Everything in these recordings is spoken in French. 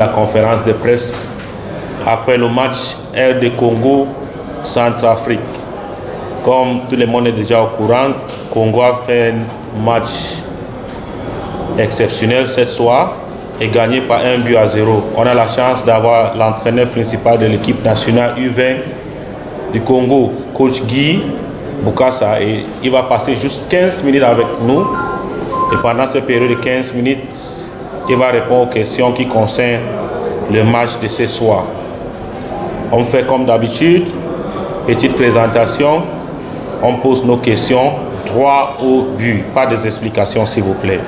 La conférence de presse après le match RD Congo Centrafrique. Comme tout le monde est déjà au courant, Congo a fait un match exceptionnel cette soir et gagné par 1-0. On a la chance d'avoir l'entraîneur principal de l'équipe nationale U20 du Congo, coach Guy Bukasa, et il va passer juste 15 minutes avec nous. Et pendant cette période de 15 minutes, il va répondre aux questions qui concernent le match de ce soir. On fait comme d'habitude, petite présentation, on pose nos questions, droit au but, pas des explications s'il vous plaît.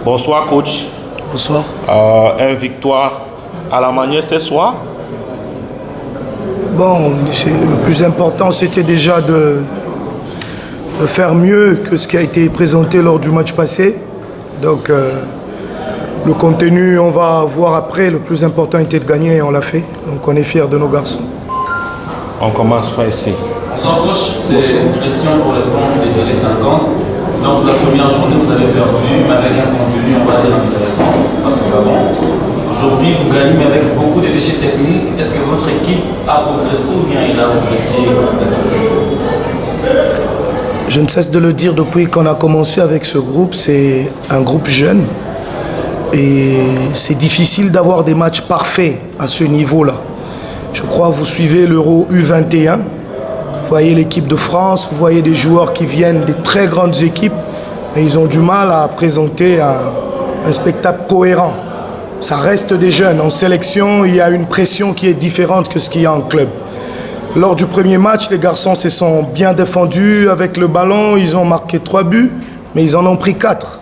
Bonsoir coach. Bonsoir. Une victoire à la manière ce soir. Bon, le plus important c'était déjà de faire mieux que ce qui a été présenté lors du match passé. Donc le contenu, on va voir après. Le plus important était de gagner et on l'a fait. Donc on est fiers de nos garçons. On commence par ici. Bonsoir coach, c'est une question pour le compte des Télé 50. Donc la première journée vous avez perdu, mais avec un contenu on va dire intéressant. Parce que bon, aujourd'hui vous gagnez mais avec beaucoup de déchets techniques. Est-ce que votre équipe a progressé ou bien il a progressé? Je ne cesse de le dire depuis qu'on a commencé avec ce groupe. C'est un groupe jeune. Et c'est difficile d'avoir des matchs parfaits à ce niveau-là. Je crois que vous suivez l'Euro U21. Vous voyez l'équipe de France, vous voyez des joueurs qui viennent des très grandes équipes. Et ils ont du mal à présenter un spectacle cohérent. Ça reste des jeunes. En sélection, il y a une pression qui est différente que ce qu'il y a en club. Lors du premier match, les garçons se sont bien défendus avec le ballon. Ils ont marqué 3 buts, mais ils en ont pris 4.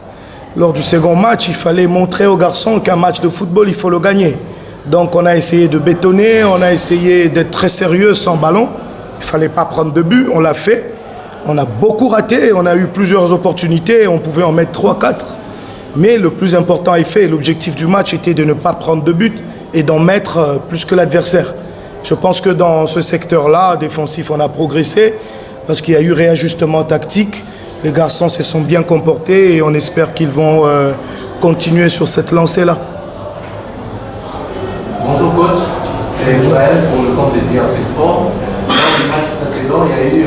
Lors du second match, il fallait montrer aux garçons qu'un match de football, il faut le gagner. Donc on a essayé de bétonner, on a essayé d'être très sérieux sans ballon. Il ne fallait pas prendre de but, on l'a fait. On a beaucoup raté, on a eu plusieurs opportunités, on pouvait en mettre 3, 4. Mais le plus important est fait. L'objectif du match était de ne pas prendre de but et d'en mettre plus que l'adversaire. Je pense que dans ce secteur-là, défensif, on a progressé parce qu'il y a eu réajustement tactique. Les garçons se sont bien comportés et on espère qu'ils vont continuer sur cette lancée-là. Bonjour coach, c'est Joël pour le compte de DRC Sport. Dans le match précédent, il y a eu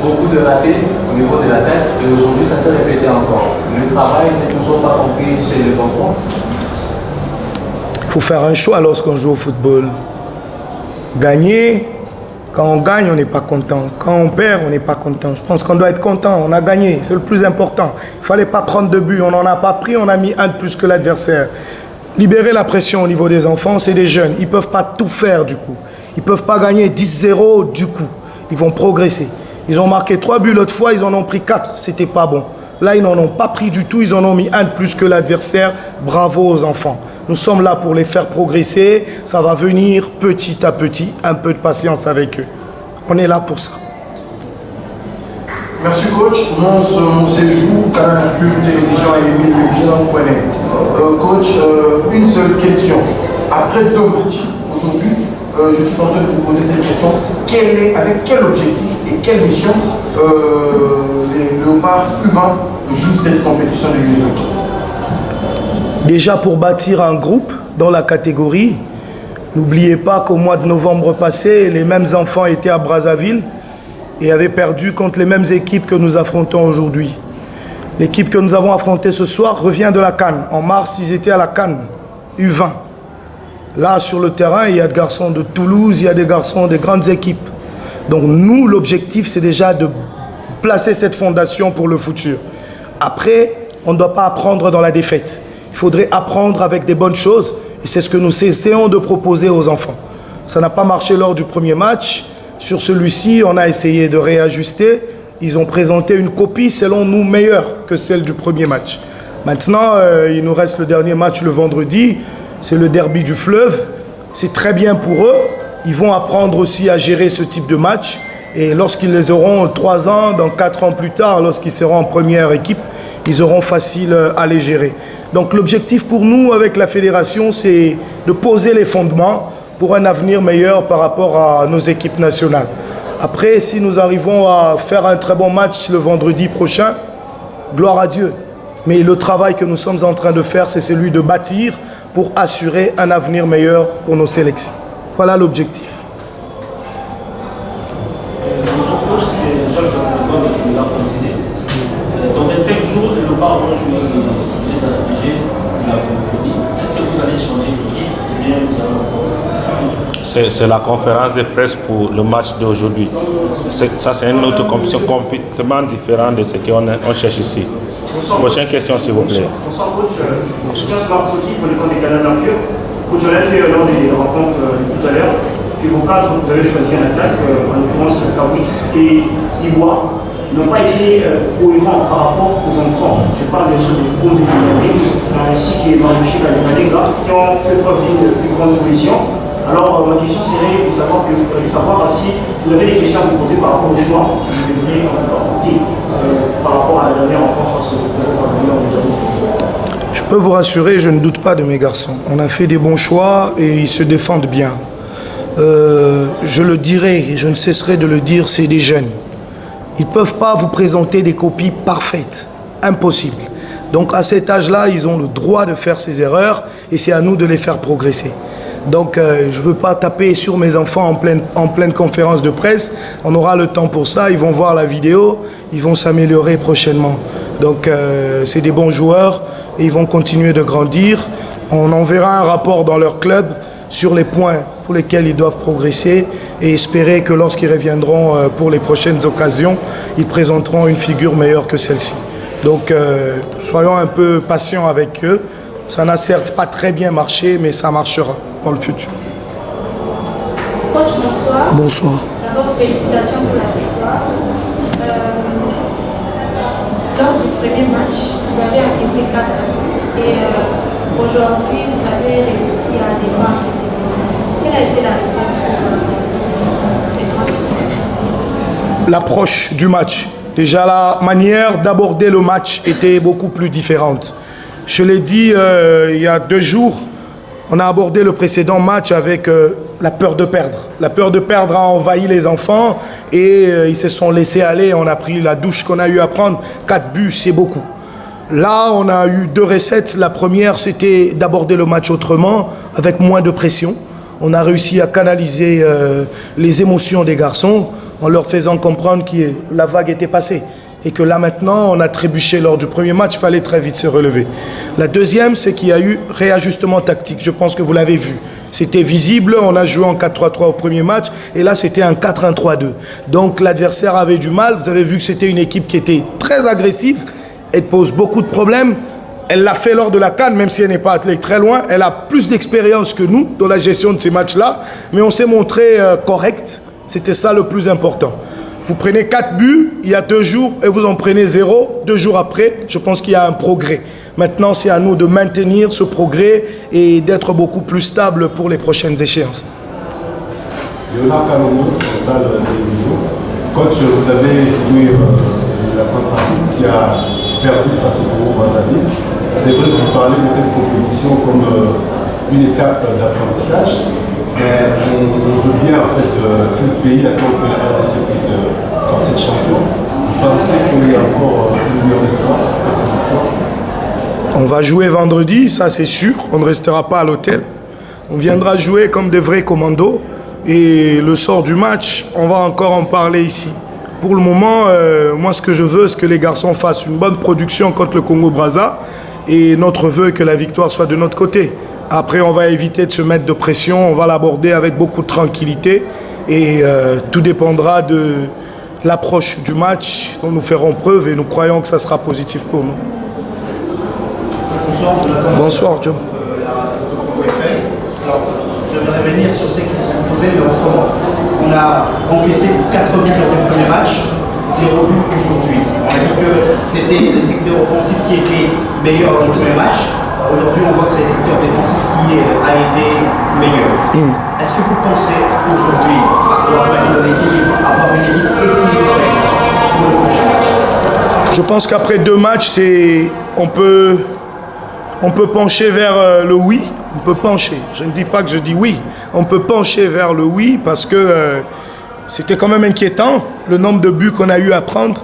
beaucoup de ratés au niveau de la tête et aujourd'hui ça s'est répété encore. Le travail n'est toujours pas compris chez les enfants. Il faut faire un choix lorsqu'on joue au football. Gagner, quand on gagne, on n'est pas content. Quand on perd, on n'est pas content. Je pense qu'on doit être content. On a gagné, c'est le plus important. Il ne fallait pas prendre de but. On n'en a pas pris, on a mis un de plus que l'adversaire. Libérer la pression au niveau des enfants, c'est des jeunes. Ils ne peuvent pas tout faire du coup. Ils ne peuvent pas gagner 10-0 du coup. Ils vont progresser. Ils ont marqué 3 buts l'autre fois, ils en ont pris 4. C'était pas bon. Là, ils n'en ont pas pris du tout. Ils en ont mis un de plus que l'adversaire. Bravo aux enfants. Nous sommes là pour les faire progresser. Ça va venir petit à petit. Un peu de patience avec eux. On est là pour ça. Merci coach. Mon séjour, Canal Télévision et Émile Média, on connaît. Coach, une seule question. Après 2 matchs, aujourd'hui, je suis tenté de vous poser cette question. Avec quel objectif et quelle mission les Léopards U20 jouent cette compétition de l'UEFA? Déjà pour bâtir un groupe dans la catégorie, n'oubliez pas qu'au mois de novembre passé, les mêmes enfants étaient à Brazzaville et avaient perdu contre les mêmes équipes que nous affrontons aujourd'hui. L'équipe que nous avons affrontée ce soir revient de la CAN. En mars, ils étaient à la CAN U20. Là, sur le terrain, il y a des garçons de Toulouse, il y a des garçons des grandes équipes. Donc nous, l'objectif, c'est déjà de placer cette fondation pour le futur. Après, on ne doit pas apprendre dans la défaite. Il faudrait apprendre avec des bonnes choses. Et c'est ce que nous essayons de proposer aux enfants. Ça n'a pas marché lors du premier match. Sur celui-ci, on a essayé de réajuster. Ils ont présenté une copie, selon nous, meilleure que celle du premier match. Maintenant, il nous reste le dernier match le vendredi. C'est le derby du fleuve. C'est très bien pour eux. Ils vont apprendre aussi à gérer ce type de match. Et lorsqu'ils les auront 3 ans, dans 4 ans plus tard, lorsqu'ils seront en première équipe, ils auront facile à les gérer. Donc l'objectif pour nous avec la fédération, c'est de poser les fondements pour un avenir meilleur par rapport à nos équipes nationales. Après, si nous arrivons à faire un très bon match le vendredi prochain, gloire à Dieu. Mais le travail que nous sommes en train de faire, c'est celui de bâtir pour assurer un avenir meilleur pour nos sélections. Voilà l'objectif. Bonjour coach, c'est Jacques Jean-Claude qui nous a précédé. Dans 25 jours, le Léopard vont jouer les affligés de la francophonie. Est-ce que vous allez changer d'équipe ou bien vous allez encore... C'est la conférence de presse pour le match d'aujourd'hui. Ça, c'est une autre compétition complètement différente de ce qu'on cherche ici. Prochaine question, s'il vous plaît. Bonsoir, coach. Christian Smartsoki pour le compte des Canadiens Mercure. Coach, on a fait lors des rencontres tout à l'heure que vos cadres, vous avez choisi en attaque, en l'occurrence Kawix et Iwa, n'ont pas été cohérents par rapport aux entrants. Je parle bien sûr des Koundé ainsi que Marouchi Kalimalenga qui ont fait preuve d'une plus grande cohésion. Alors, ma question serait de savoir si vous avez des questions à vous poser par rapport au choix que vous devriez apporter par rapport à la dernière rencontre face au Je peux vous rassurer, je ne doute pas de mes garçons. On a fait des bons choix et ils se défendent bien. Je le dirai et je ne cesserai de le dire, c'est des jeunes. Ils ne peuvent pas vous présenter des copies parfaites. Impossible. Donc à cet âge-là, ils ont le droit de faire ces erreurs et c'est à nous de les faire progresser. Donc je ne veux pas taper sur mes enfants en pleine conférence de presse. On aura le temps pour ça. Ils vont voir la vidéo. Ils vont s'améliorer prochainement. Donc c'est des bons joueurs et ils vont continuer de grandir. On enverra un rapport dans leur club sur les points pour lesquels ils doivent progresser et espérer que lorsqu'ils reviendront pour les prochaines occasions, ils présenteront une figure meilleure que celle-ci. Donc soyons un peu patients avec eux. Ça n'a certes pas très bien marché, mais ça marchera dans le futur. Coach, bonsoir. Bonsoir. D'abord, félicitations pour la victoire. Lors du premier match, vous avez encaissé 4. Et aujourd'hui, vous avez réussi à démarquer ces points. Quelle a été la recette pour ces grands succès? L'approche du match. Déjà, la manière d'aborder le match était beaucoup plus différente. Je l'ai dit il y a 2 jours, on a abordé le précédent match avec la peur de perdre. La peur de perdre a envahi les enfants et ils se sont laissés aller. On a pris la douche qu'on a eu à prendre. 4 buts, c'est beaucoup. Là, on a eu 2 recettes. La première, c'était d'aborder le match autrement, avec moins de pression. On a réussi à canaliser les émotions des garçons en leur faisant comprendre que la vague était passée. Et que là maintenant, on a trébuché lors du premier match, il fallait très vite se relever. La deuxième, c'est qu'il y a eu réajustement tactique. Je pense que vous l'avez vu. C'était visible, on a joué en 4-3-3 au premier match, et là c'était un 4-1-3-2. Donc l'adversaire avait du mal, vous avez vu que c'était une équipe qui était très agressive, elle pose beaucoup de problèmes. Elle l'a fait lors de la CAN, même si elle n'est pas allée très loin. Elle a plus d'expérience que nous dans la gestion de ces matchs-là, mais on s'est montré correct. C'était ça le plus important. Vous prenez 4 buts il y a 2 jours et vous en prenez 0 2 jours après. Je pense qu'il y a un progrès. Maintenant, c'est à nous de maintenir ce progrès et d'être beaucoup plus stable pour les prochaines échéances. Léonard Kalomo, Central Télévision. Coach, vous avez joué la Centrafrique qui a perdu face au Congo-Brazzaville. C'est vrai que vous parlez de cette compétition comme une étape d'apprentissage. Mais on veut bien, en fait, tout le pays attend que la RDC puisse sortir de champion. Vous pensez qu'il y a encore une meilleure espoir après cette victoire? On va jouer vendredi, ça c'est sûr. On ne restera pas à l'hôtel. On viendra jouer comme des vrais commandos. Et le sort du match, on va encore en parler ici. Pour le moment, moi ce que je veux, c'est que les garçons fassent une bonne production contre le Congo-Brazza. Et notre vœu est que la victoire soit de notre côté. Après, on va éviter de se mettre de pression, on va l'aborder avec beaucoup de tranquillité et tout dépendra de l'approche du match dont nous ferons preuve et nous croyons que ça sera positif pour nous. Bonsoir, Joe. Alors, je vais revenir sur ce qui nous ont posé, mais autrement. On a encaissé 4 buts lors du premier match, 0 but aujourd'hui. On a dit que c'était le secteur offensif qui était meilleur dans le premier match. Aujourd'hui, on voit que c'est le secteur défensif qui a été meilleur. Est-ce que vous pensez aujourd'hui avoir une équipe équilibrée pour le prochain match? Je pense qu'après 2 matchs, on peut pencher vers le oui. On peut pencher. Je ne dis pas que je dis oui. On peut pencher vers le oui parce que c'était quand même inquiétant, le nombre de buts qu'on a eu à prendre.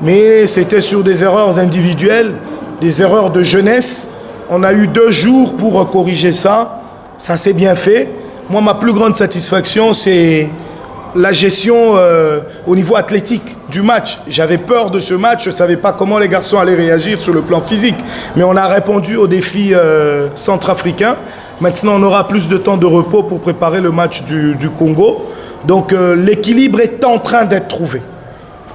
Mais c'était sur des erreurs individuelles, des erreurs de jeunesse. On a eu 2 jours pour corriger ça. Ça s'est bien fait. Moi, ma plus grande satisfaction, c'est la gestion au niveau athlétique du match. J'avais peur de ce match. Je ne savais pas comment les garçons allaient réagir sur le plan physique. Mais on a répondu aux défis centrafricains. Maintenant, on aura plus de temps de repos pour préparer le match du Congo. Donc, l'équilibre est en train d'être trouvé.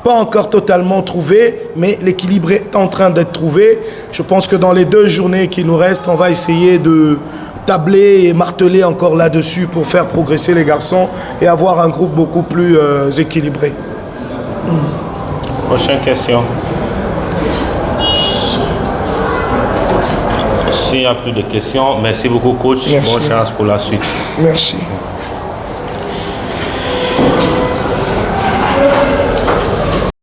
Pas encore totalement trouvé, mais l'équilibre est en train d'être trouvé. Je pense que dans les 2 journées qui nous restent, on va essayer de tabler et marteler encore là-dessus pour faire progresser les garçons et avoir un groupe beaucoup plus équilibré. Prochaine question. S'il n'y a plus de questions, merci beaucoup coach. Merci. Bonne chance pour la suite. Merci.